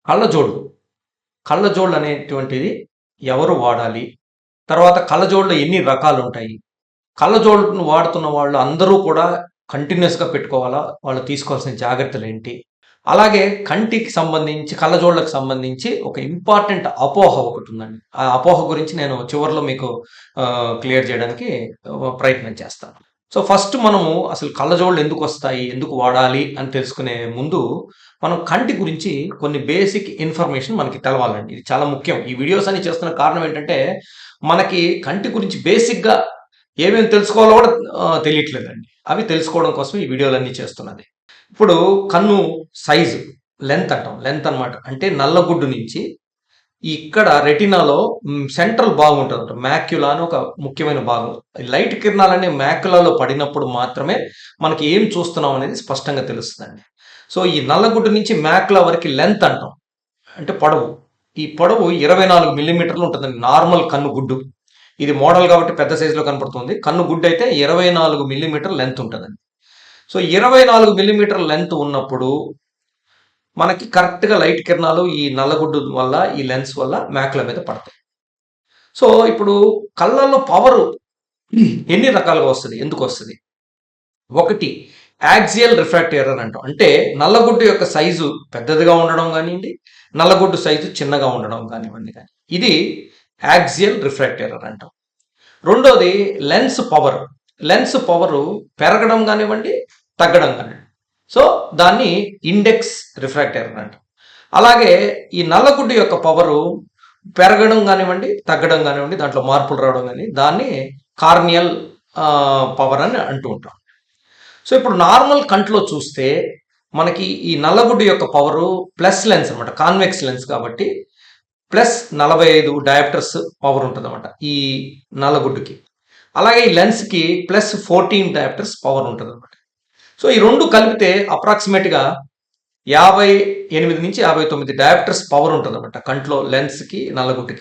కళ్ళజోళ్ళు. కళ్ళజోళ్ళు అనేటువంటిది ఎవరు వాడాలి? తర్వాత కళ్ళజోళ్ళలో ఎన్ని రకాలుంటాయి? కళ్ళజోళ్ళను వాడుతున్న వాళ్ళు అందరూ కూడా కంటిన్యూయస్‌గా పెట్టుకోవాలా? వాళ్ళు తీసుకోవాల్సిన జాగ్రత్తలేంటి? అలాగే కంటికి సంబంధించి, కళ్ళజోళ్ళకి సంబంధించి ఒక ఇంపార్టెంట్ అపోహ ఒకటుందండి. ఆ అపోహ గురించి నేను చివర్లో మీకు క్లియర్ చేయడానికి ప్రయత్నం చేస్తాను. సో, ఫస్ట్ మనము అసలు కళ్ళజోళ్ళు ఎందుకొస్తాయి? ఎందుకు వాడాలి? అని తెలుసుకునే ముందు, మనం కంటి గురించి కొన్ని బేసిక్ ఇన్ఫర్మేషన్ మనకి తెలవాలండి. ఇది చాలా ముఖ్యం. ఈ వీడియోస్ అన్ని చేస్తున్న కారణం ఏంటంటే, మనకి కంటి గురించి బేసిక్‌గా ఏమేమి తెలుసుకోవాలో కూడా తెలియట్లేదండి. అవి తెలుసుకోవడం కోసం ఈ వీడియోలన్నీ చేస్తున్నది. ఇప్పుడు కన్ను సైజు, లెంత్ అంటాం. లెంత్ అనమాట. అంటే నల్లగుడ్డు నుంచి ఇక్కడ రెటినాలో సెంట్రల్ భాగం ఉంటదన్నమాట. మాక్యులా అని ఒక ముఖ్యమైన భాగం. లైట్ కిరణాలన్నీ మాక్యులాలో పడినప్పుడు మాత్రమే మనకి ఏం చూస్తున్నాం అనేది స్పష్టంగా తెలుస్తదండి. సో, ఈ నల్లగుడ్డు నుంచి మాక్యులా వరకి లెంత్ అంటాం. అంటే పొడవు. ఈ పొడవు 24 మిల్లీమీటర్లు ఉంటదండి. నార్మల్ కన్ను గుడ్డు. ఇది మోడల్ కాబట్టి పెద్ద సైజులో కనపడుతుంది. కన్ను గుడ్డు అయితే 24 మిల్లీమీటర్ల లెంత్ ఉంటదండి. సో, 24 మిల్లీమీటర్ల లెంత్ ఉన్నప్పుడు మనకి కరెక్ట్‌గా లైట్ కిరణాలు ఈ నల్లగుడ్డు వల్ల, ఈ లెన్స్ వల్ల మాక్యులా మీద పడతాయి. సో, ఇప్పుడు కళ్ళల్లో పవరు ఎన్ని రకాలుగా వస్తది? ఎందుకొస్తది? ఒకటి యాక్సియల్ రిఫ్రాక్టివ్ ఎర్రర్ అంటాం. అంటే నల్లగుడ్డు యొక్క సైజు పెద్దదిగా ఉండడం గానియండి, నల్లగుడ్డు సైజు చిన్నగా ఉండడం కానివ్వండి గాని. ఇది యాక్సియల్ రిఫ్రాక్టివ్ ఎర్రర్ అంటాం. రెండోది లెన్స్ పవర్. లెన్స్ పవరు పెరగడం గానివ్వండి, తగ్గడం కానివ్వండి. సో, దాన్ని ఇండెక్స్ రిఫ్రాక్టివ్ ఎర్రర్ అంటాం. అలాగే ఈ నల్లగుడ్డు యొక్క పవరు పెరగడం కానివ్వండి, తగ్గడం కానివ్వండి, దాంట్లో మార్పులు రావడం గాని, దాన్ని కార్నియల్ పవర్ అని అంటూ ఉంటాం. సో, ఇప్పుడు నార్మల్ కంట్లో చూస్తే మనకి ఈ నల్లగుడ్డు యొక్క పవరు ప్లస్ లెన్స్ అనమాట. కాన్వెక్స్ లెన్స్ కాబట్టి ప్లస్ 45 డయాప్టర్స్ పవర్ ఉంటదన్నమాట ఈ నల్లగుడ్డుకి. అలాగే ఈ లెన్స్‌కి ప్లస్ 14 డయాప్టర్స్ పవర్ ఉంటదన్నమాట. సో, ఈ 2 కలిపితే అప్రాక్సిమేట్‌గా 58-59 డయాప్టర్స్ పవర్ ఉంటదన్నమాట కంట్లో లెన్స్‌కి, నల్లగుడ్డుకి.